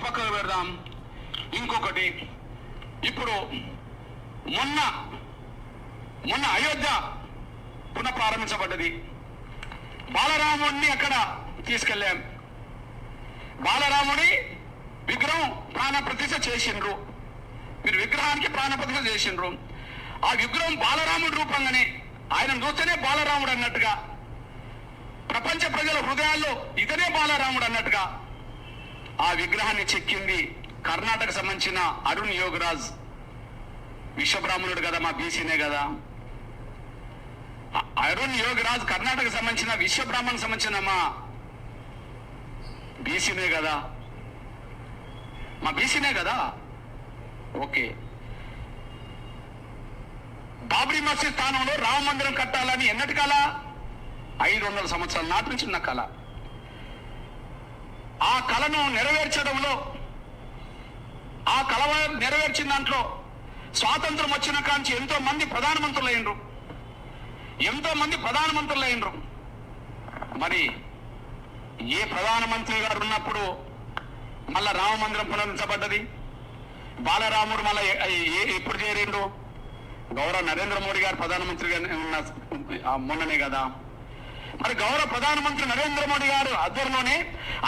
పక్కకు పెడదాం. ఇంకొకటి, ఇప్పుడు మొన్న అయోధ్య పునఃప్రారంభించబడ్డది. బాలరాముడిని అక్కడ తీసుకెళ్ళాం. బాలరాముడి విగ్రహం ప్రాణ ప్రతిష్ఠ చేసిండ్రు. మీరు విగ్రహానికి ప్రాణ ప్రతిష్ఠ చేసిండ్రు. ఆ విగ్రహం బాలరాముడి రూపంగానే, ఆయన చూస్తేనే బాలరాముడు అన్నట్టుగా, ప్రపంచ ప్రజల హృదయాల్లో ఇతనే బాలరాముడు అన్నట్టుగా ఆ విగ్రహాన్ని చెక్కింది కర్ణాటక సంబంధించిన అరుణ్ యోగరాజ్. విశ్వబ్రాహ్మణుడు కదా, మా బీసీనే కదా. అరుణ్ యోగరాజ్ కర్ణాటక సంబంధించిన విశ్వబ్రాహ్మణ్ సంబంధించిన మా బీసీనే కదా, మా బీసీనే కదా. ఓకే, బాబ్రీ మసీద్ స్థానంలో రామ మందిరం కట్టాలని ఎన్నటి కళ? 500 సంవత్సరాల నాటి నుంచి ఉన్న కళ. ఆ కళను నెరవేర్చడంలో, ఆ కళ నెరవేర్చిన దాంట్లో స్వాతంత్రం వచ్చిన కాంచి ఎంతో మంది ప్రధానమంత్రులు అయినరు. మరి ఏ ప్రధానమంత్రి గారు ఉన్నప్పుడు మళ్ళా రామ మందిరం పునరుద్ధరించబడ్డది? బాలరాముడు మళ్ళా ఎప్పుడు చేరిండు? గౌరవ నరేంద్ర మోడీ గారు ప్రధానమంత్రిగా ఉన్న మొన్ననే కదా. మరి గౌరవ ప్రధానమంత్రి నరేంద్ర మోడీ గారు ఆధ్వర్యంలోనే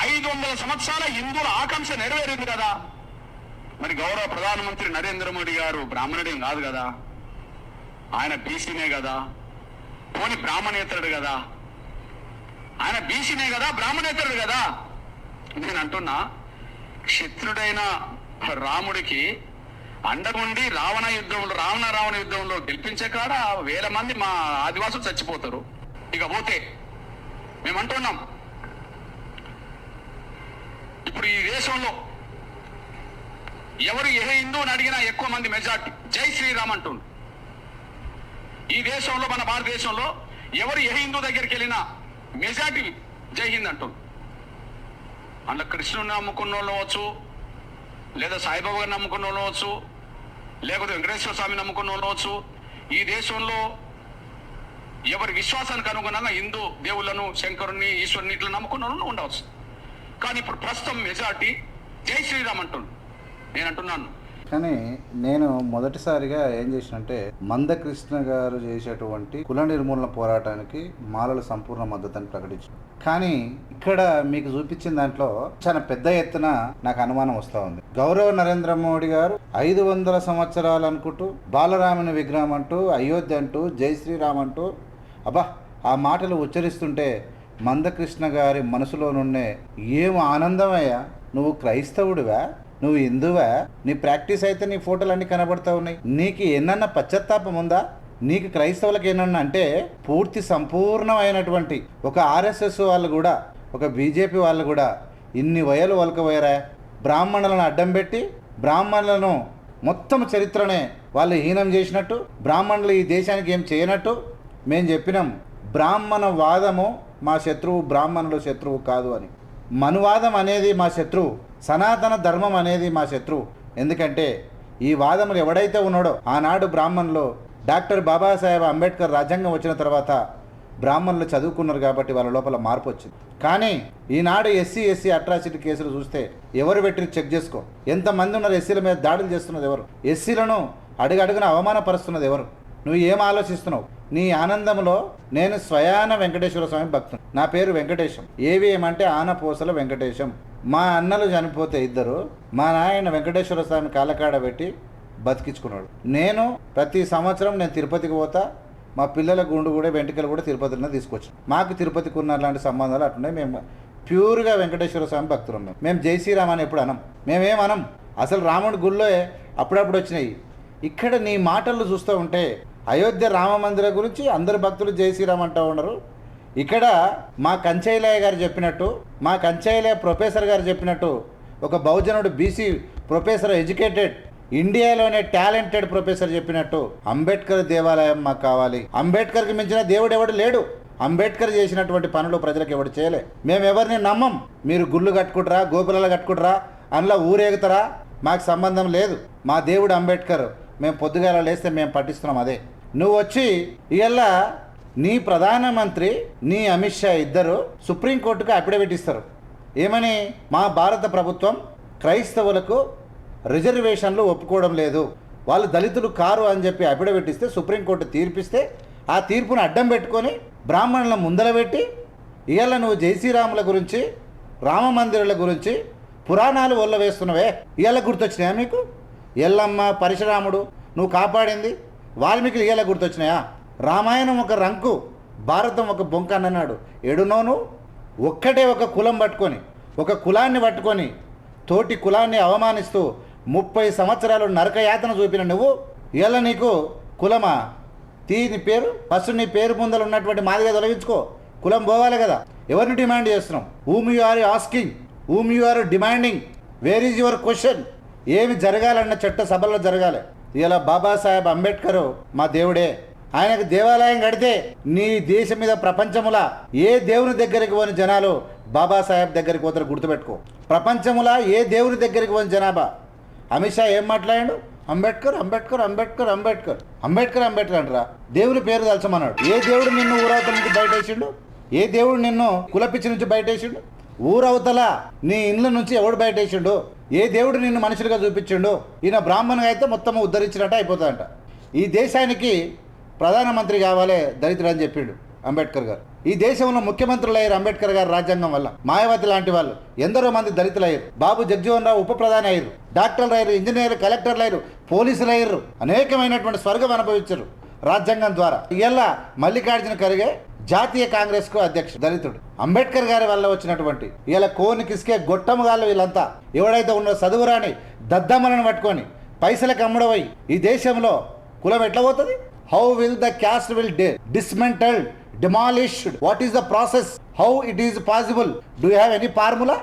500 సంవత్సరాల హిందువుల ఆకాంక్ష నెరవేరింది కదా. మరి గౌరవ ప్రధానమంత్రి నరేంద్ర మోడీ గారు బ్రాహ్మణుడేం కాదు కదా, ఆయన బీసీనే కదా. పోని బ్రాహ్మణేతరుడు కదా, ఆయన బీసీనే కదా, బ్రాహ్మణేతరుడు కదా. నేను అంటున్నా, క్షత్రుడైన రాముడికి అండగుండి రావణ యుద్ధంలో గెలిపించే కాడ 1000 మంది మా ఆదివాసులు చచ్చిపోతారు. ఇక పోతే మేమంటున్నాం, ఇప్పుడు ఈ దేశంలో ఎవరు ఏ హిందువుని అడిగినా ఎక్కువ మంది మెజార్టీ జై శ్రీరామ్ అంటుండ్రు. ఈ దేశంలో, మన భారతదేశంలో ఎవరు ఏ హిందూ దగ్గరికి వెళ్ళినా మెజార్టీ జై హింద్ అంటుండ్రు. అందులో కృష్ణుని నమ్ముకున్న వాళ్ళు అవ్వచ్చు, లేదా సాయిబాబా గారిని నమ్ముకున్న వాళ్ళు అవ్వచ్చు, లేకపోతే వెంకటేశ్వర స్వామి నమ్ముకున్న వాళ్ళు అవ్వచ్చు. ఈ దేశంలో ఎవరి విశ్వాసానికి అనుగుణంగా హిందూ దేవుళ్ళను, శంకరుని, ఈశ్వరుని ఇట్లా నమ్ముకున్న వాళ్ళు ఉండవచ్చు. కానీ ఇప్పుడు ప్రస్తుతం మెజార్టీ జై శ్రీరామ్ అంటుండ్రు. నేను అంటున్నాను, కానీ నేను మొదటిసారిగా ఏం చేసినంటే, మందకృష్ణ గారు చేసేటువంటి కుల నిర్మూలన పోరాటానికి మాలలు సంపూర్ణ మద్దతుని ప్రకటించారు. కానీ ఇక్కడ మీకు చూపించిన దాంట్లో చాలా పెద్ద ఎత్తున నాకు అనుమానం వస్తూ ఉంది. గౌరవ నరేంద్ర మోడీ గారు 500 సంవత్సరాలు అనుకుంటూ బాలరాముని విగ్రహం అంటూ, అయోధ్య అంటూ, జై శ్రీరామ్ అంటూ, అబ్బా ఆ మాటలు ఉచ్చరిస్తుంటే మందకృష్ణ గారి మనసులో నుండే ఏం ఆనందమయ్యా, నువ్వు క్రైస్తవుడివా, నువ్వు హిందువా, నీ ప్రాక్టీస్ అయితే నీ ఫోటోలు అన్నీ కనబడతా ఉన్నాయి, నీకు ఎన్నన్నా పశ్చాత్తాపం ఉందా, నీకు క్రైస్తవులకు ఏమన్నా అంటే పూర్తి సంపూర్ణమైనటువంటి ఒక ఆర్ఎస్ఎస్ వాళ్ళు కూడా, ఒక బీజేపీ వాళ్ళు కూడా ఇన్ని వయలు వలకపోయారా? బ్రాహ్మణులను అడ్డం పెట్టి, బ్రాహ్మణులను మొత్తం చరిత్రనే వాళ్ళు హీనం చేసినట్టు, బ్రాహ్మణులు ఈ దేశానికి ఏం చేయనట్టు మేము చెప్పినాం. బ్రాహ్మణ వాదము మా శత్రువు, బ్రాహ్మణులు శత్రువు కాదు అని. మనువాదం అనేది మా శత్రువు, సనాతన ధర్మం అనేది మా శత్రువు. ఎందుకంటే ఈ వాదములు ఎవడైతే ఉన్నాడో, ఆనాడు బ్రాహ్మణులు డాక్టర్ బాబాసాహెబ్ అంబేద్కర్ రాజ్యాంగం వచ్చిన తర్వాత బ్రాహ్మణులు చదువుకున్నారు కాబట్టి వాళ్ళ లోపల మార్పు వచ్చింది. కానీ ఈనాడు ఎస్సీ అట్రాసిటీ కేసులు చూస్తే ఎవరు పెట్టి చెక్ చేసుకో, ఎంతమంది ఉన్నారు ఎస్సీల మీద దాడులు చేస్తున్నది ఎవరు, ఎస్సీలను అడుగడుగున అవమానపరుస్తున్నది ఎవరు? నువ్వు ఏం ఆలోచిస్తున్నావు? నీ ఆనందంలో నేను స్వయాన వెంకటేశ్వర స్వామి భక్తుడు. నా పేరు వెంకటేశం. ఏవిఎం అంటే ఆనపోసల వెంకటేశం. మా అన్నలు చనిపోతే ఇద్దరు, మా నాయన వెంకటేశ్వర స్వామి కాళ్ళకాడ పెట్టి బతికించుకున్నాడు. నేను ప్రతి సంవత్సరం నేను తిరుపతికి పోతా, మా పిల్లల గుండు కూడా వెంట్రుకలు కూడా తిరుపతిలో తీసుకొచ్చాం. మాకు తిరుపతికి ఉన్న అలాంటి సంబంధాలు అట్టున్నాయి. మేము ప్యూర్గా వెంకటేశ్వర స్వామి భక్తులు ఉన్నాం. మేము జై శ్రీరామ్ అని ఎప్పుడు అనం, మేమేమనం. అసలు రాముడి గుళ్ళో అప్పుడప్పుడు వచ్చినాయి. ఇక్కడ నీ మాటలు చూస్తూ ఉంటే అయోధ్య రామ మందిరం గురించి అందరు భక్తులు జై శ్రీరామ్ అంటూ ఉన్నారు. ఇక్కడ మా కంచైలయ్య గారు చెప్పినట్టు, మా కంచైలయ్య ప్రొఫెసర్ గారు చెప్పినట్టు, ఒక బహుజనుడు బీసీ ప్రొఫెసర్, ఎడ్యుకేటెడ్, ఇండియాలోనే టాలెంటెడ్ ప్రొఫెసర్ చెప్పినట్టు అంబేద్కర్ దేవాలయం మాకు కావాలి. అంబేద్కర్కి మించిన దేవుడు ఎవడు లేడు. అంబేద్కర్ చేసినటువంటి పనులు ప్రజలకు ఎవడు చేయలే. మేము ఎవరిని నమ్మం. మీరు గుళ్ళు కట్టుకుంటారా, గోపురాలు కట్టుకుంటారా, అందులో ఊరేగుతారా, మాకు సంబంధం లేదు. మా దేవుడు అంబేద్కర్. మేము పొద్దుగాల లేస్తే మేము పట్టిస్తున్నాం అదే. నువ్వు వచ్చి ఇవాళ నీ ప్రధానమంత్రి, నీ అమిత్ షా ఇద్దరు సుప్రీంకోర్టుకు అఫిడవిట్ ఇస్తారు. ఏమని? మా భారత ప్రభుత్వం క్రైస్తవులకు రిజర్వేషన్లు ఒప్పుకోవడం లేదు, వాళ్ళు దళితులు కారు అని చెప్పి అఫిడవిట్ ఇస్తే సుప్రీంకోర్టు తీర్పిస్తే ఆ తీర్పును అడ్డం పెట్టుకొని బ్రాహ్మణుల ముందల పెట్టి ఇవాళ నువ్వు జయశ్రీరాముల గురించి రామ మందిరాల గురించి పురాణాలు వల్ల వేస్తున్నవే, ఇవాళ గుర్తొచ్చినాయా మీకు? ఎల్లమ్మ పరశురాముడు నువ్వు కాపాడింది వాల్మీకి ఇవాళ గుర్తొచ్చినాయా? రామాయణం ఒక రంకు, భారతం ఒక బొంక అన్నాడు. ఎడునోను ఒక్కటే ఒక కులం పట్టుకొని, ఒక కులాన్ని పట్టుకొని తోటి కులాన్ని అవమానిస్తూ 30 సంవత్సరాలు నరకయాతన చూపిన నువ్వు ఇవాళ నీకు కులమా? నీ పేరు ఫస్ట్ నీ పేరు ముందర ఉన్నటువంటి మాదిగా తొలగించుకో, కులం పోవాలి కదా. ఎవరిని డిమాండ్ చేస్తున్నాం? Whom you are asking, whom you are demanding, where is your question? ఏమి జరగాలన్న చట్ట సభలో జరగాలి. ఇలా బాబాసాహెబ్ అంబేద్కర్ మా దేవుడే, ఆయనకు దేవాలయం కడితే నీ దేశం మీద ప్రపంచములా ఏ దేవుని దగ్గరికి పోని జనాలు బాబాసాహెబ్ దగ్గరికి పోతారు, గుర్తుపెట్టుకో. ప్రపంచములా ఏ దేవుని దగ్గరికి పోని జనాభా. అమిత్ షా ఏం మాట్లాడాడు? అంబేద్కర్ అంబేద్కర్ అంబేద్కర్ అంబేద్కర్ అంబేద్కర్ అంబేద్కర్ అంటారా? దేవుని పేరు తలచమన్నాడు. ఏ దేవుడు నిన్ను ఊరవతల నుంచి బయటేసిండు? ఏ దేవుడు నిన్ను కులపిచ్చి నుంచి బయటేసిండు? ఊరవతల నీ ఇండ్ల నుంచి ఎవడు బయటేసిండు? ఏ దేవుడు నిన్ను మనుషులుగా చూపించిండు? ఈయన బ్రాహ్మణుగా అయితే మొత్తం ఉద్ధరించినట్టు అయిపోతాడంట. ఈ దేశానికి ప్రధానమంత్రి కావాలి దళితుడు అని చెప్పిండు అంబేద్కర్ గారు. ఈ దేశంలో ముఖ్యమంత్రులు అయ్యారు అంబేద్కర్ గారు రాజ్యాంగం వల్ల. మాయావతి లాంటి వాళ్ళు ఎందరో మంది దళితులు అయ్యారు. బాబు జగజీవన్ రావు ఉప ప్రధాని అయ్యారు, డాక్టర్లు అయ్యారు, ఇంజనీర్లు, కలెక్టర్లు అయ్యారు, పోలీసులు అయ్యారు, అనేకమైనటువంటి స్వర్గం అనుభవించారు రాజ్యాంగం ద్వారా. ఇలా మల్లికార్జున ఖర్గే జాతీయ కాంగ్రెస్ కు అధ్యక్షుడు దళితుడు. అంబేద్కర్ గారి వల్ల వచ్చినటువంటి ఇలా కోని కిసికే గొట్టముగాళ్ళు వీళ్ళంతా ఎవడైతే ఉన్నో చదువురాని దద్దమ్మలను పట్టుకొని పైసలకు అమ్ముడవై ఈ దేశంలో కులం ఎట్లా పోతుంది? How will the caste will dismantled, demolished? What is the process? How it is possible? Do you have any formula?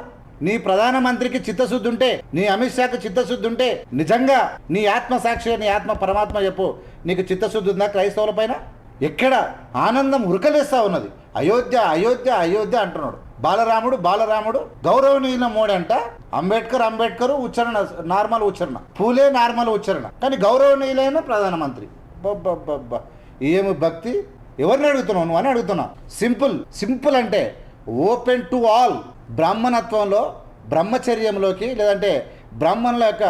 నీ ప్రధానమంత్రికి చిత్తశుద్ధి ఉంటే, నీ అమిత్ షాకు చిత్తశుద్ధి ఉంటే, నిజంగా నీ ఆత్మ సాక్షి, నీ ఆత్మ పరమాత్మ చెప్పు, నీకు చిత్తశుద్ధి ఉందా క్రైస్తవుల పైన? ఎక్కడ ఆనందం ఉరకలేస్తా ఉన్నది. అయోధ్య అయోధ్య అయోధ్య అంటున్నాడు. బాలరాముడు బాలరాముడు గౌరవనీయుల మోడంట. అంబేద్కర్ అంబేద్కర్ ఉచ్చారణ నార్మల్ ఉచ్చారణ, పూలే నార్మల్ ఉచ్చారణ, కానీ గౌరవనీయులైన ప్రధానమంత్రి. బబ్బబ్బబ్బా, ఏమి భక్తి! ఎవరిని అడుగుతున్నావు నువ్వు అని అడుగుతున్నావు. సింపుల్ అంటే ఓపెన్ టు ఆల్. బ్రాహ్మణత్వంలో బ్రహ్మచర్యంలోకి, లేదంటే బ్రాహ్మణుల యొక్క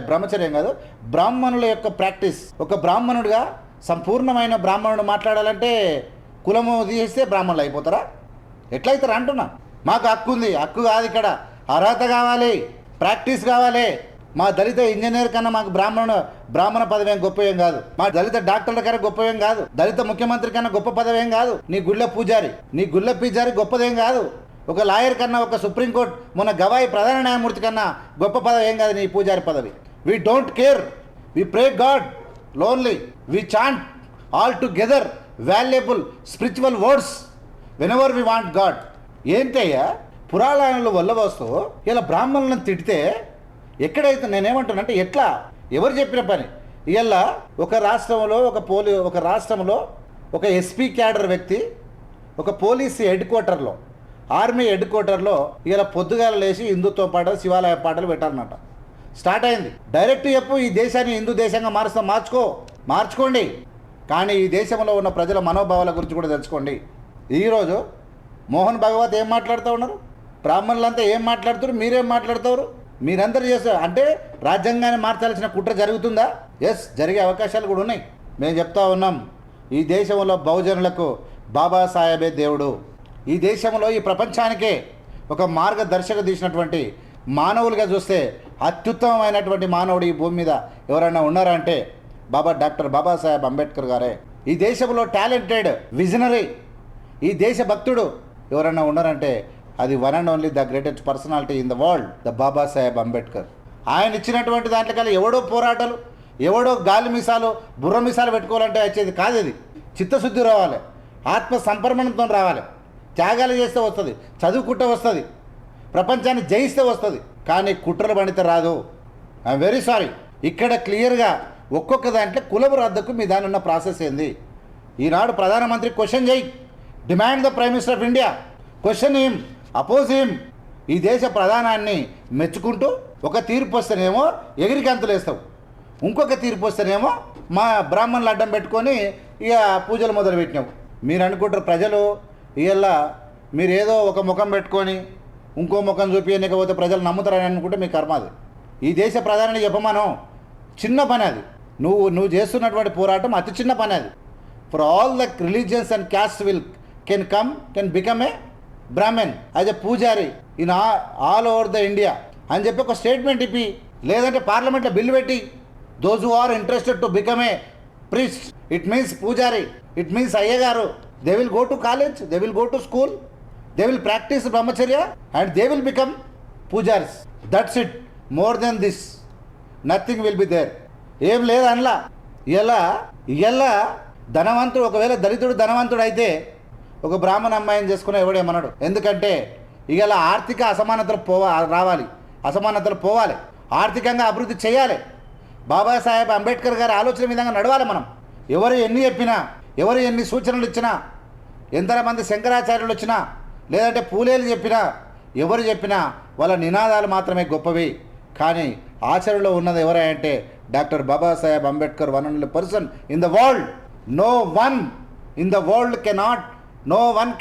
బ్రహ్మచర్యం కాదు, బ్రాహ్మణుల యొక్క ప్రాక్టీస్. ఒక బ్రాహ్మణుడిగా సంపూర్ణమైన బ్రాహ్మణుడు మాట్లాడాలంటే కులము తీసేస్తే బ్రాహ్మణులు అయిపోతారా? ఎట్లయితారా అంటున్నా. మాకు హక్కు ఉంది, హక్కు కాదు, ఇక్కడ అర్హత కావాలి, ప్రాక్టీస్ కావాలి. మా దళిత ఇంజనీర్ కన్నా మాకు బ్రాహ్మణ పదవి ఏం గొప్ప ఏం కాదు. మా దళిత డాక్టర్ల కన్నా గొప్ప ఏం కాదు. దళిత ముఖ్యమంత్రి కన్నా గొప్ప పదవి ఏం కాదు. నీ గుళ్ళ పూజారి గొప్పదేం కాదు. ఒక లాయర్ కన్నా, ఒక సుప్రీంకోర్టు మొన్న గవాయి ప్రధాన న్యాయమూర్తి కన్నా గొప్ప పదవి ఏం కాదు నీ పూజారి పదవి. We don't care, we pray God lonely, we chant all together valuable spiritual words whenever we want God. ఏంటయ్యా పురాణాలు వల్ల వస్తూ ఇలా బ్రాహ్మణులను తిడితే ఎక్కడైతే నేనేమంటున్నానంటే ఎట్లా? ఎవరు చెప్పిన పని? ఇలా ఒక రాష్ట్రంలో ఒక ఎస్పీ క్యాడర్ వ్యక్తి ఒక పోలీస్ హెడ్ క్వార్టర్లో, ఆర్మీ హెడ్ క్వార్టర్లో ఇలా పొద్దుగాల లేచి హిందుత్వ పాటలు, శివాలయ పాటలు పెట్టాలన్నమాట. స్టార్ట్ అయింది. డైరెక్ట్ చెప్పు, ఈ దేశాన్ని హిందూ దేశంగా మార్చుకోండి, కానీ ఈ దేశంలో ఉన్న ప్రజల మనోభావాల గురించి కూడా తెలుసుకోండి. ఈరోజు మోహన్ భగవత్ ఏం మాట్లాడుతూ ఉన్నారు? బ్రాహ్మణులంతా ఏం మాట్లాడుతారు? మీరేం మాట్లాడతారు? మీరందరూ చేస్తారు అంటే రాజ్యాంగాన్ని మార్చాల్సిన కుట్ర జరుగుతుందా? ఎస్, జరిగే అవకాశాలు కూడా ఉన్నాయి. మేము చెప్తా ఉన్నాం, ఈ దేశంలో బహుజనులకు బాబాసాహెబే దేవుడు. ఈ దేశంలో, ఈ ప్రపంచానికే ఒక మార్గదర్శక తీసినటువంటి మానవులుగా చూస్తే అత్యుత్తమమైనటువంటి మానవుడు ఈ భూమి మీద ఎవరైనా ఉన్నారంటే డాక్టర్ బాబాసాహెబ్ అంబేద్కర్ గారే. ఈ దేశంలో టాలెంటెడ్ విజనరీ, ఈ దేశ భక్తుడు ఎవరైనా ఉన్నారంటే అది one and only the greatest personality in the world, the Babasaheb Ambedkar. ఆయన ఇచ్చినటువంటి దాంట్లో కల్లా ఎవడో పోరాటాలు, ఎవడో గాలి మీసాలు, బుర్ర మీసాలు పెట్టుకోవాలంటే వచ్చేది కాదు. ఇది చిత్తశుద్ధి రావాలి, ఆత్మ సంపర్మణంతో రావాలి. త్యాగాలు చేస్తే వస్తుంది, చదువుకుంటే వస్తుంది, ప్రపంచాన్ని జయిస్తే వస్తుంది, కానీ కుట్రలు పడితే రాదు. I'm very sorry. ఇక్కడ క్లియర్గా ఒక్కొక్క దాంట్లో కులపు రద్దకు మీ దాని ఉన్న ప్రాసెస్ ఏంది? ఈనాడు ప్రధానమంత్రి క్వశ్చన్ చేయి, demand the prime minister of India, question him, oppose him. ఈ దేశ ప్రధానాన్ని మెచ్చుకుంటూ ఒక తీర్పు వస్తేనేమో ఎగిరికి అంతులు వేస్తావు, ఇంకొక తీర్పు వస్తేనేమో మా బ్రాహ్మణులు అడ్డం పెట్టుకొని ఇక పూజలు మొదలుపెట్టినావు. మీరు అనుకుంటారు ప్రజలు ఇలా మీరేదో ఒక ముఖం పెట్టుకొని ఇంకో ముఖం చూపించకపోతే ప్రజలు నమ్ముతారని అనుకుంటే మీ కర్మ అది. ఈ దేశ ప్రధాని చెప్పమను, చిన్న పని అది. నువ్వు చేస్తున్నటువంటి పోరాటం అతి చిన్న పని అది. For all the religions and caste can become a Brahmin as a pujari in all over the India అని చెప్పి ఒక స్టేట్మెంట్ ఇప్పి, లేదంటే పార్లమెంట్లో బిల్లు పెట్టి, those who are interested to become a priest, it means pujari, it means ayyagaru, they will go to college, they will go to school, they will practise brahmacharya and they will become pujaris. That's it. More than this nothing will be there. ఏం లేదు అందులో. ఇలా ధనవంతుడు, ఒకవేళ దళితుడు ధనవంతుడు అయితే ఒక బ్రాహ్మణ అమ్మాయిని చేసుకుని ఎవడేమన్నాడు. ఎందుకంటే ఇలా ఆర్థిక అసమానతలు రావాలి, అసమానతలు పోవాలి, ఆర్థికంగా అభివృద్ధి చేయాలి. బాబాసాహెబ్ అంబేద్కర్ గారి ఆలోచన విధంగా నడవాలి మనం. ఎవరు ఎన్ని చెప్పినా, ఎవరు ఎన్ని సూచనలు ఇచ్చినా, ఎంతమంది శంకరాచార్యులు వచ్చినా, లేదంటే పూలేలు చెప్పినా, ఎవరు చెప్పినా వాళ్ళ నినాదాలు మాత్రమే గొప్పవి. కానీ ఆచరణలో ఉన్నది ఎవరంటే doctor Babasaheb Ambedkar, one and only person in the world. No one in the world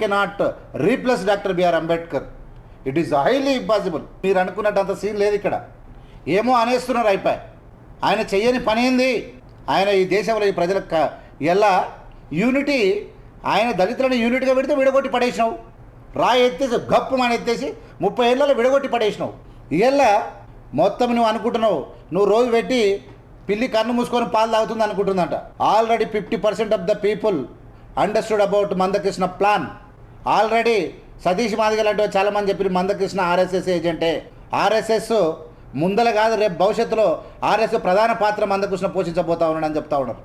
cannot replace doctor BR Ambedkar. It is highly impossible. మీరు అనుకున్నట్టు అంత సీన్ లేదు ఇక్కడ. ఏమో అనేస్తున్నారు అయిపోయి. ఆయన చెయ్యని పని ఏంది? ఆయన ఈ దేశంలో ఈ ప్రజలకు ఎలా యూనిటీ, ఆయన దళితులను యూనిట్గా పెడితే విడగొట్టి పడేసినావు. రాయి ఎత్తేసి గప్పు మన ఎత్తేసి 30 ఏళ్ళలో విడగొట్టి పడేసినావు. ఇలా మొత్తం నువ్వు అనుకుంటున్నావు, నువ్వు రోజు పెట్టి పిల్లి కన్ను మూసుకొని పాలు తాగుతుంది అనుకుంటుందంట. Already 50% of the people understood about Manda Krishna plan. Already Satish Madiga లాంటి చాలామంది చెప్పి మందకృష్ణ ఆర్ఎస్ఎస్ ఏజెంటే. ఆర్ఎస్ఎస్ ముందల కాదు, రేపు భవిష్యత్తులో ఆర్ఎస్ఎస్ ప్రధాన పాత్ర మందకృష్ణ పోషించబోతా ఉన్నాడని చెప్తా ఉన్నారు.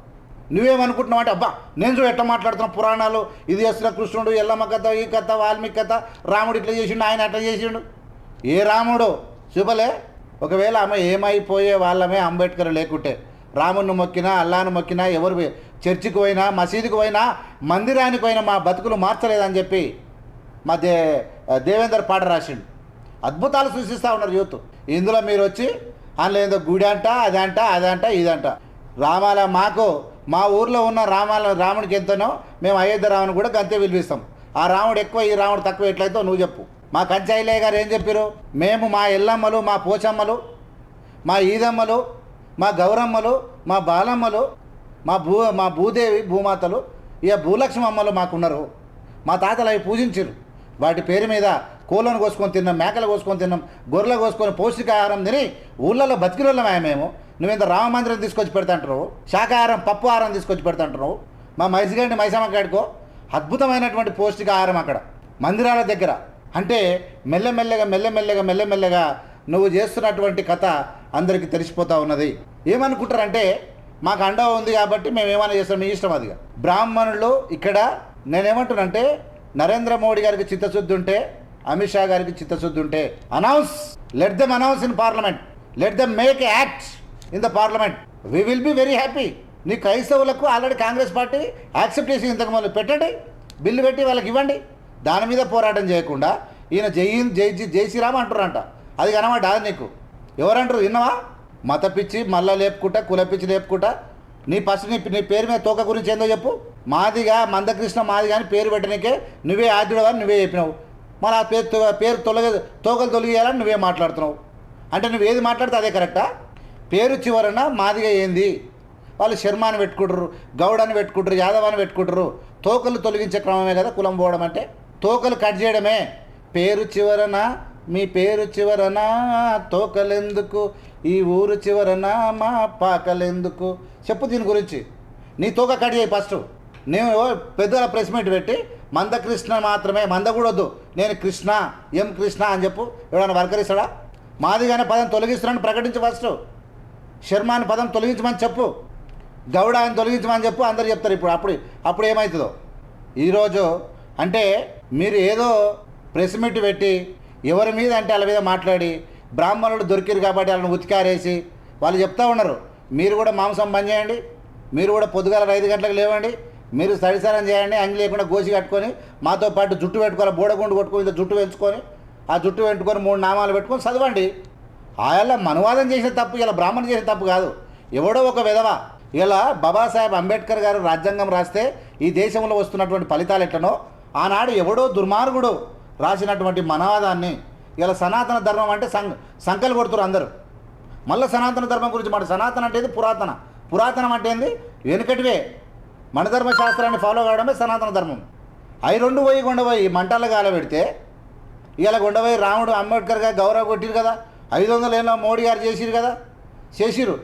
నువ్వేమనుకుంటున్నావు అంటే, అబ్బా నేను చూడు ఎట్లా మాట్లాడుతున్నా, పురాణాలు ఇది చేస్తున్న, కృష్ణుడు ఎల్లమ్మ కథ, ఈ కథ, వాల్మీకి కథ, రాముడు ఇట్లా చేసిండు, ఆయన అట్లా చేసిండు. ఏ రాముడు చూపలే. ఒకవేళ ఆమె ఏమైపోయే వాళ్ళమే అంబేద్కర్ లేకుంటే, రాముడిని మొక్కినా, అల్లాను మొక్కినా, ఎవరు చర్చికి పోయినా, మసీదుకి పోయినా, మందిరానికి పోయినా మా బతుకులు మార్చలేదని చెప్పి మా దేవేందర్ పాట రాసిండు. అద్భుతాలు సృష్టిస్తూ ఉన్నారు యూత్. ఇందులో మీరు వచ్చి అందులో ఏదో గుడి అంట, అదంట ఇదంట. మాకు మా ఊర్లో ఉన్న రాముడికి ఎంతనో మేము అయోధ్య రాముని కూడా అంతే విలువిస్తాం. ఆ రాముడు ఎక్కువ, ఈ రాముడు తక్కువ ఎట్లయితే నువ్వు చెప్పు. మా కంచాయిలయ్య గారు ఏం చెప్పారు? మేము మా ఎల్లమ్మలు, మా పోచమ్మలు, మా ఈదమ్మలు, మా గౌరమ్మలు, మా బాలమ్మలు, మా భూదేవి భూమాతలు, ఇక భూలక్ష్మి అమ్మలు మాకున్నారు. మా తాతలు అవి పూజించారు. వాటి పేరు మీద కోళ్ళను కోసుకొని తిన్నాం, మేకలు కోసుకొని తిన్నాం, గొర్రెలు కోసుకొని పౌష్టికాహారం తిని ఊళ్ళలో బతికిరోళ్ళమే మేము. నువ్వెంత రామ మందిరం తీసుకొచ్చి పెడతాంటున్నావు, శాకాహారం పప్పు ఆహారం తీసుకొచ్చి పెడతాంటున్నావు. మా మైసిగండి మైసమ్మ కాడికో అద్భుతమైనటువంటి పౌష్టికాహారం అక్కడ మందిరాల దగ్గర. అంటే మెల్లమెల్లగా నువ్వు చేస్తున్నటువంటి కథ అందరికీ తెలిసిపోతూ ఉన్నది. ఏమనుకుంటారంటే మాకు అండ ఉంది కాబట్టి మేము ఏమైనా చేస్తాం, మీ ఇష్టం అదిగా. బ్రాహ్మణులు ఇక్కడ నేనేమంటున్నానంటే, నరేంద్ర మోడీ గారికి చిత్తశుద్ధి ఉంటే, అమిత్ షా గారికి చిత్తశుద్ధి ఉంటే let them announce in parliament, let them make act in the parliament, we will be very happy. నీ క్రైస్తవులకు ఆల్రెడీ కాంగ్రెస్ పార్టీ యాక్సెప్ట్ చేసి ఇంతకు ముందు పెట్టండి, బిల్లు పెట్టి వాళ్ళకి ఇవ్వండి. దాని మీద పోరాటం చేయకుండా ఈయన జై శ్రీరామ్ అంటారంట. అది కనమాట నీకు ఎవరంటారు విన్నావా? మత పిచ్చి మళ్ళా లేపుకుంటా, కుల పిచ్చి లేపుకుంటా. నీ ఫస్ట్ నీ పేరు మీద తోక గురించి ఏందో చెప్పు. మాదిగా మందకృష్ణ మాదిగా అని పేరు పెట్టడానికే నువ్వే ఆద్యుడవని నువ్వే చెప్పినావు. మళ్ళీ ఆ పేరు తోకలు తొలగియాలని నువ్వే మాట్లాడుతున్నావు. అంటే నువ్వు ఏది మాట్లాడితే అదే కరెక్టా? పేరు చివరన మాదిగా ఏంది? వాళ్ళు శర్మ అని పెట్టుకుంటారు, గౌడ్ అని పెట్టుకుంటారు, యాదవ్ అని పెట్టుకుంటారు. తోకలు తొలగించే క్రమమే కదా కులం పోవడం అంటే. తోకలు కట్ చేయడమే. పేరు చివరన, మీ పేరు చివరన తోకలెందుకు, ఈ ఊరు చివరన మా పాకలెందుకు చెప్పు. దీని గురించి నీ తోక కట్ చేయి ఫస్ట్. నేను పెద్దల ప్రెస్ మీట్ పెట్టి మందకృష్ణ మాత్రమే, మంద కూడా వద్దు, నేను కృష్ణ, ఎం కృష్ణ అని చెప్పు. ఎవడన్నా వర్కరిస్తాడా? మాదిగానే పదం తొలగిస్తున్నాను ప్రకటించి ఫస్ట్. శర్మ అని పదం తొలగించమని చెప్పు, గౌడ అని తొలగించమని చెప్పు. అందరు చెప్తారు. అప్పుడు ఏమవుతుందో. ఈరోజు అంటే మీరు ఏదో ప్రెస్ మీట్ పెట్టి ఎవరి మీద అంటే వాళ్ళ మీద మాట్లాడి, బ్రాహ్మణులు దొరికిరు కాబట్టి వాళ్ళని ఉతికారేసి వాళ్ళు చెప్తా ఉన్నారు. మీరు కూడా మాంసం బంద్ చేయండి, మీరు కూడా పొద్దుగాల 5 గంటలకు లేవండి, మీరు సరిసరం చేయండి, అంగి లేకుండా గోసి కట్టుకొని మాతో పాటు జుట్టు పెట్టుకోవాలి, బోడగుండు కొట్టుకొని జుట్టు పెంచుకొని, ఆ జుట్టు పెట్టుకొని 3 నామాలు పెట్టుకొని చదవండి. ఆయల్ల మనువాదం చేసిన తప్పు, ఇలా బ్రాహ్మణులు చేసిన తప్పు కాదు. ఎవడో ఒక విధవ. ఇలా బాబాసాహెబ్ అంబేద్కర్ గారు రాజ్యాంగం రాస్తే ఈ దేశంలో వస్తున్నటువంటి ఫలితాలు ఎట్లనో, ఆనాడు ఎవడో దుర్మార్గుడు రాసినటువంటి మనవాదాన్ని ఇలా సనాతన ధర్మం అంటే సంకలు కొడుతున్నారు అందరూ. మళ్ళీ సనాతన ధర్మం గురించి మాట. సనాతన అంటే పురాతనం అంటే ఏంది? వెనుకటివే మన ధర్మశాస్త్రాన్ని ఫాలో కావడమే సనాతన ధర్మం. అవి రెండు పోయి కొండపోయి మంటల్లో కాలబెడితే ఇలా కొండపోయి రాముడు అంబేద్కర్ గారు గౌరవ కొట్టిరు కదా. 500 ఏళ్ళ మోడీ గారు చేసిరు కదా, చేసిరు.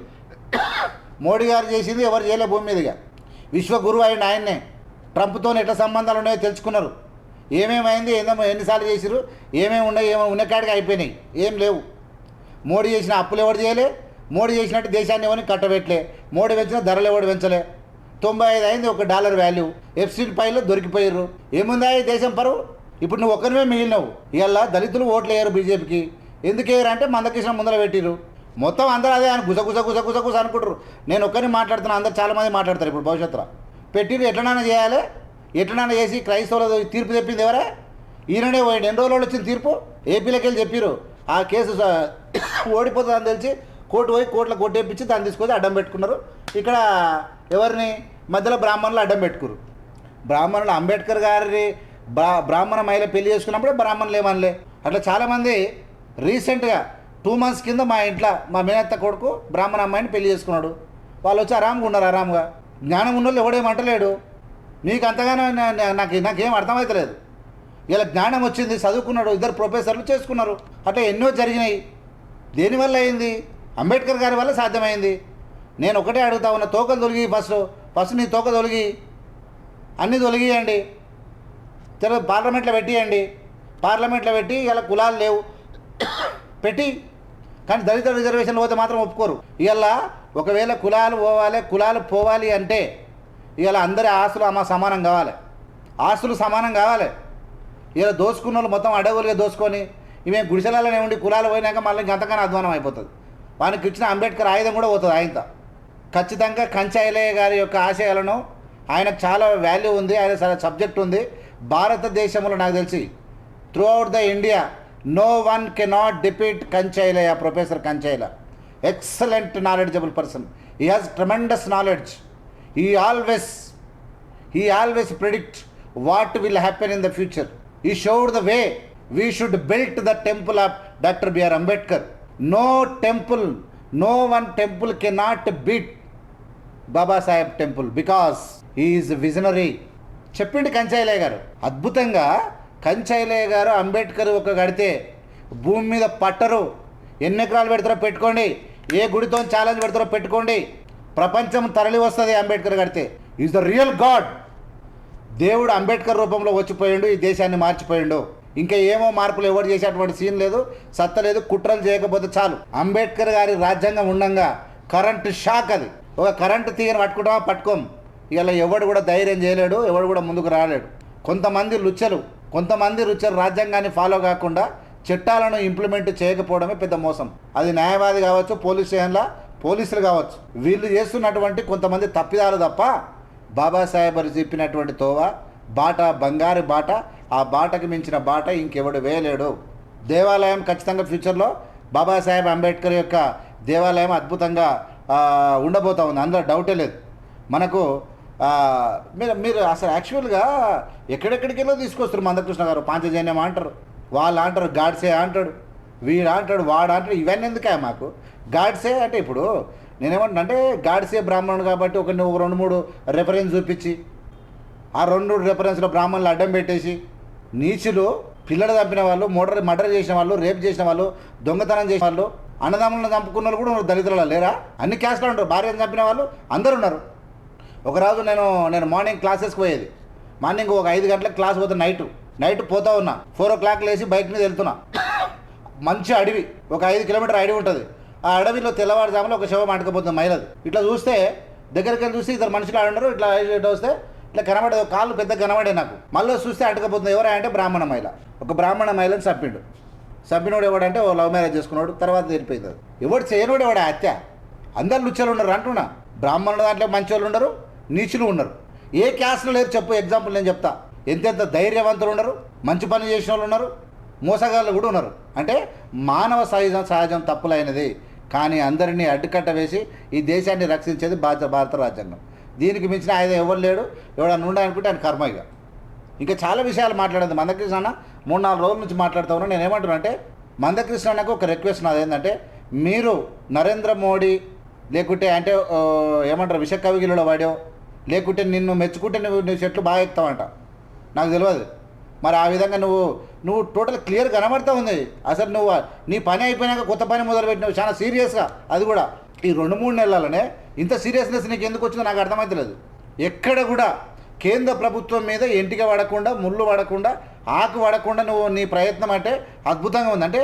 మోడీ గారు చేసింది ఎవరు చేయలే భూమి మీదుగా. విశ్వగురువు అయిన ఆయన్నే. ట్రంప్తో ఎట్లా సంబంధాలు ఉన్నాయో తెలుసుకున్నారు. ఏమేమైంది, ఎన్నిసార్లు చేసిరు, ఏమేమి ఉన్నాయి, ఉన్న కాడికి అయిపోయినాయి, ఏం లేవు. మోడీ చేసిన అప్పులు ఎవరు చేయలే, మోడీ చేసినట్టు దేశాన్ని ఎవరిని కట్టబెట్టలే, మోడీ పెంచిన ధరలు ఎవరు పెంచలే. 95 అయింది ఒక డాలర్ వాల్యూ. ఎఫ్సిడ్ పైలో దొరికిపోయారు. ఏముందా ఈ దేశం పరువు? ఇప్పుడు నువ్వు ఒక్కరివే మిగిలినవు. ఇలా దళితులు ఓట్లు వేయరు బీజేపీకి. ఎందుకు వేయరు అంటే మందకృష్ణ ముందర పెట్టిరు. మొత్తం అందరూ అదే అని గుసగుస అనుకుంటారు. నేను ఒక్కరిని మాట్లాడుతున్నా, అందరు చాలామంది మాట్లాడతారు ఇప్పుడు భవిష్యత్తులో. పెట్టిరు ఎట్లనైనా చేయాలి, ఎట్లనైనా చేసి క్రైస్తవుల తీర్పు చెప్పింది ఎవరే? ఈయననే పోయింది. 2 రోజులు వచ్చిన తీర్పు ఏపీలోకి వెళ్ళి చెప్పిరు. ఆ కేసు ఓడిపోతుందని తెలిసి కోర్టు పోయి కోర్టులో కొట్టేపించి దాన్ని తీసుకొని అడ్డం పెట్టుకున్నారు. ఇక్కడ ఎవరిని మధ్యలో బ్రాహ్మణులు అడ్డం పెట్టుకురు. బ్రాహ్మణులు అంబేద్కర్ గారి బ్రాహ్మణ మహిళ పెళ్లి చేసుకున్నప్పుడే బ్రాహ్మణులు ఏమనలే. అట్లా చాలామంది రీసెంట్గా 2 months కింద మా ఇంట్లో మా మేనత్త కొడుకు బ్రాహ్మణ అమ్మాయిని పెళ్లి చేసుకున్నాడు. వాళ్ళు వచ్చి ఆరాంగా ఉన్నారు. ఆరాంగా జ్ఞానం ఉన్న వాళ్ళు ఎవడేమంటలేడు. నీకు అంతగానో నాకేం అర్థమవుతలేదు. ఇలా జ్ఞానం వచ్చింది, చదువుకున్నాడు, 2 ప్రొఫెసర్లు చేసుకున్నారు. అట్లా ఎన్నో జరిగినాయి. దేనివల్ల అయింది? అంబేద్కర్ గారి వల్ల సాధ్యమైంది. నేను ఒకటే అడుగుతా ఉన్నా, తోకలు తొలగి ఫస్ట్ నీ తోక తొలగి అన్నీ తొలగియండి. తర్వాత పార్లమెంట్లో పెట్టి ఇలా కులాలు లేవు పెట్టి. కానీ దళిత రిజర్వేషన్లు పోతే మాత్రం ఒప్పుకోరు. ఇలా ఒకవేళ కులాలు పోవాలి అంటే ఇలా అందరి ఆస్తులు సమానం కావాలి, ఆస్తులు సమానం కావాలి. ఇలా దోసుకున్న వాళ్ళు మొత్తం అడవులుగా దోసుకొని ఇవే గుడిసెలలోనే ఉండి కులాలు పోయినాక మళ్ళీ ఇంకంతగానో అధ్వానం అయిపోతుంది. వానికి ఇచ్చిన అంబేద్కర్ ఆయుధం కూడా పోతుంది ఆయనతో. ఖచ్చితంగా కంచైలయ్య గారి యొక్క ఆశయాలను ఆయనకు చాలా వాల్యూ ఉంది, ఆయన చాలా సబ్జెక్ట్ ఉంది. భారతదేశంలో నాకు తెలిసి throughout the India no one cannot defeat Kancha Ilaiah. Professor Kancha Ilaiah excellent knowledgeable person. He has tremendous knowledge. He always predict what will happen in the future. He showed the way. We should build the temple of Dr. B.R. Ambedkar. No one temple cannot beat Baba Saheb temple because he is a visionary. చెప్పిండు కంచైలయ్య గారు అద్భుతంగా. కంచైలయ్య గారు అంబేద్కర్ ఒక కడితే భూమి మీద పట్టరు. ఎన్ని ఎకరాలు పెడతారో పెట్టుకోండి, ఏ గుడితో ఛాలెంజ్ పెడతారో పెట్టుకోండి, ప్రపంచం తరలి వస్తుంది. అంబేద్కర్ కడితే ఈజ్ ద రియల్ గాడ్. దేవుడు అంబేద్కర్ రూపంలో వచ్చిపోయిండు, ఈ దేశాన్ని మార్చిపోయిండు. ఇంకా ఏమో మార్పులు ఎవరు చేసేటువంటి సీన్ లేదు, సత్త లేదు. కుట్రలు చేయకపోతే చాలు. అంబేద్కర్ గారి రాజ్యాంగం ఉండంగా కరెంటు షాక్. అది ఒక కరెంటు తీగని పట్టుకుంటామా పట్టుకోం. ఇలా ఎవడు కూడా ధైర్యం చేయలేడు, ఎవడు కూడా ముందుకు రాలేడు. కొంతమంది రుచలు రాజ్యాంగాన్ని ఫాలో కాకుండా చట్టాలను ఇంప్లిమెంట్ చేయకపోవడమే పెద్ద మోసం. అది న్యాయవాది కావచ్చు, పోలీసులు కావచ్చు. వీళ్ళు చేస్తున్నటువంటి కొంతమంది తప్పిదాలు తప్ప బాబాసాహెబ్ గారు చెప్పినటువంటి బాట బంగారు బాట, ఆ బాటకు మించిన బాట ఇంకెవడు వేయలేడు. దేవాలయం ఖచ్చితంగా ఫ్యూచర్లో బాబాసాహెబ్ అంబేద్కర్ యొక్క దేవాలయం అద్భుతంగా ఉండబోతా ఉంది, అందులో డౌటే లేదు. మనకు మీరు అసలు యాక్చువల్గా ఎక్కడెక్కడికెళ్ళో తీసుకొస్తారు. మందకృష్ణ గారు పాంచజన్యం అంటారు, వాళ్ళు అంటారు, గాడ్సే అంటాడు, వీడు అంటాడు, వాడు అంటాడు. ఇవన్నీ ఎందుకే మాకు? గాడ్సే అంటే ఇప్పుడు నేనేమంటున్నా అంటే గాడ్సే బ్రాహ్మణుడు కాబట్టి ఒక 2-3 రెఫరెన్స్ చూపించి ఆ 2 రెఫరెన్స్లో బ్రాహ్మణులు అడ్డం పెట్టేసి నీచులు, పిల్లలు చంపిన వాళ్ళు, మర్డర్ చేసిన వాళ్ళు, రేప్ చేసిన వాళ్ళు, దొంగతనం చేసిన వాళ్ళు, అన్నదమ్ములను చంపుకున్న వాళ్ళు కూడా దళితులలో లేరా? అన్ని క్యాస్ట్లో ఉంటారు. భార్యను చంపిన వాళ్ళు అందరూ ఉన్నారు. ఒకరోజు నేను మార్నింగ్ క్లాసెస్కి పోయేది. మార్నింగ్ ఒక 5 గంటలకు క్లాస్ పోతే నైట్ పోతా ఉన్నా. 4 o'clock లేచి బైక్ మీద వెళ్తున్నా. మంచి అడవి, ఒక 5 కిలోమీటర్ అడవి ఉంటుంది. ఆ అడవిలో తెల్లవారుజాములో ఒక శవం అంటకపోతుంది మహిళది. ఇట్లా చూస్తే దగ్గరికి వెళ్ళి చూస్తే 2 మనుషులు ఆడున్నారు. ఇట్లా వస్తే ఇట్లా కనబడేది, కాళ్ళు పెద్ద కనబడే నాకు. మళ్ళీ చూస్తే అంటకపోతుంది. ఎవరా అంటే బ్రాహ్మణ మహిళ. ఒక బ్రాహ్మణ మహిళని చంపినోడు ఎవడంటే ఓ లవ్ మ్యారేజ్ చేసుకున్నాడు. తర్వాత తెలిపోయింది. అది ఎవడు చేయనోడు ఎవడా హత్య. అందరు లుచ్చలు ఉన్నారు అంటున్నా. బ్రాహ్మణుల దాంట్లో మంచి వాళ్ళు ఉన్నారు, నీచులు ఉన్నారు. ఏ క్యాస్ట్లో లేరు చెప్పు. ఎగ్జాంపుల్ నేను చెప్తా. ఎంతెంత ధైర్యవంతులు ఉన్నారు, మంచి పని చేసిన వాళ్ళు ఉన్నారు, మోసగాళ్ళు కూడా ఉన్నారు. అంటే మానవ సహజం తప్పులైనది. కానీ అందరినీ అడ్డుకట్ట వేసి ఈ దేశాన్ని రక్షించేది భారత రాజ్యాంగం. దీనికి మించిన ఆయన ఎవరు లేడు. ఎవడన్నా ఉండాలనుకుంటే ఆయన కర్మ. ఇంకా చాలా విషయాలు మాట్లాడేది. మందకృష్ణ 3-4 రోజుల నుంచి మాట్లాడుతూ ఉన్నా. నేను ఏమంటున్నా అంటే మందకృష్ణ అన్నకు ఒక రిక్వెస్ట్ నాది ఏంటంటే, మీరు నరేంద్ర మోడీ లేకుంటే అంటే ఏమంటారు విష కవిగిలో వాడో లేకుంటే నిన్ను మెచ్చుకుంటే నువ్వు చెట్లు బాగా ఎక్కుతావంట, నాకు తెలియదు. మరి ఆ విధంగా నువ్వు టోటల్ క్లియర్ కనబడుతూ ఉంది. అసలు నువ్వు నీ పని అయిపోయినాక కొత్త పని మొదలుపెట్టినావు చాలా సీరియస్గా. అది కూడా ఈ 2-3 నెలలనే ఇంత సీరియస్నెస్ నీకు ఎందుకు వచ్చిందో నాకు అర్థమవుతలేదు. ఎక్కడ కూడా కేంద్ర ప్రభుత్వం మీద ఎంటిక పడకుండా, ముళ్ళు పడకుండా, ఆకు పడకుండా నువ్వు నీ ప్రయత్నం అంటే అద్భుతంగా ఉంది. అంటే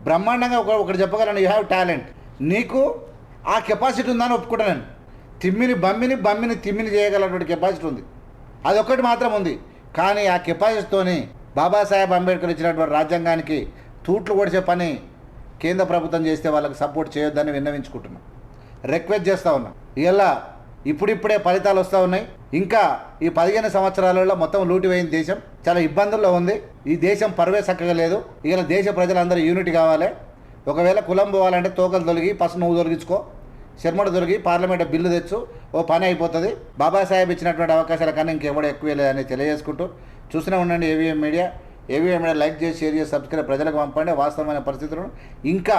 బ్రహ్మాండంగా ఒకటి చెప్పగలను, యూ హ్యావ్ టాలెంట్. నీకు ఆ కెపాసిటీ ఉందని ఒప్పుకుంటా నేను. బమ్మిని తిమ్మిని చేయగలటువంటి కెపాసిటీ ఉంది, అదొక్కటి మాత్రం ఉంది. కానీ ఆ కెపాసిటీతోని బాబాసాహెబ్ అంబేద్కర్ ఇచ్చినటువంటి రాజ్యాంగానికి తూట్లు కొడిచే పని కేంద్ర ప్రభుత్వం చేస్తే వాళ్ళకి సపోర్ట్ చేయొద్దని విన్నవించుకుంటున్నా, రిక్వెస్ట్ చేస్తూ ఉన్నా. ఇలా ఇప్పుడిప్పుడే ఫలితాలు వస్తూ ఉన్నాయి. ఇంకా ఈ 15 సంవత్సరాలలో మొత్తం లూటిపోయిన దేశం చాలా ఇబ్బందుల్లో ఉంది. ఈ దేశం పరువే చక్కగా లేదు. ఇలా దేశ ప్రజలందరూ యూనిటీ కావాలి. ఒకవేళ కులం పోవాలంటే తోకలు తొలగి పసు నువ్వు తొలగించుకో, శర్మడు దొరికి పార్లమెంట్ బిల్లు తెచ్చు, ఓ పని అయిపోతుంది. బాబాసాహెబ్ ఇచ్చినటువంటి అవకాశాల కన్నా ఇంకెవడో ఎక్కువ లేదని తెలియజేసుకుంటూ చూస్తూనే ఉండండి AVM media. AVM media like చేసి, షేర్ చేసి, సబ్స్క్రైబ్ ప్రజలకు పంపండి. వాస్తవమైన పరిస్థితులను ఇంకా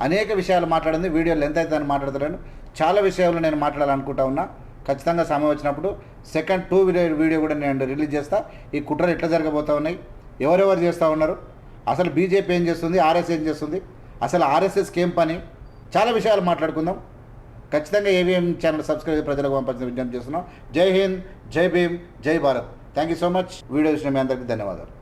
అనేక విషయాలు మాట్లాడింది. వీడియో లెంత్ అవుతుందని మాట్లాడుతున్నాను. చాలా విషయాలు నేను మాట్లాడాలనుకుంటా ఉన్నా. ఖచ్చితంగా సమయం వచ్చినప్పుడు సెకండ్ 2 వీడియో కూడా నేను రిలీజ్ చేస్తా. ఈ కుట్రలు ఎట్లా జరగబోతూ ఉన్నాయి, ఎవరెవరు చేస్తూ ఉన్నారు, అసలు బీజేపీ ఏం చేస్తుంది, ఆర్ఎస్ ఏం చేస్తుంది, అసలు ఆర్ఎస్ఎస్కి ఏం పని, చాలా విషయాలు మాట్లాడుకుందాం. ఖచ్చితంగా ఏవిఎం ఛానల్ సబ్స్క్రైబ్ ప్రజలకు పంపాల్సిన విజ్ఞప్తి చేస్తున్నాం. జై హింద్, జై భీమ్, జై Bharat. Thank you so much. Video చూసిన మీ అందరికీ ధన్యవాదాలు.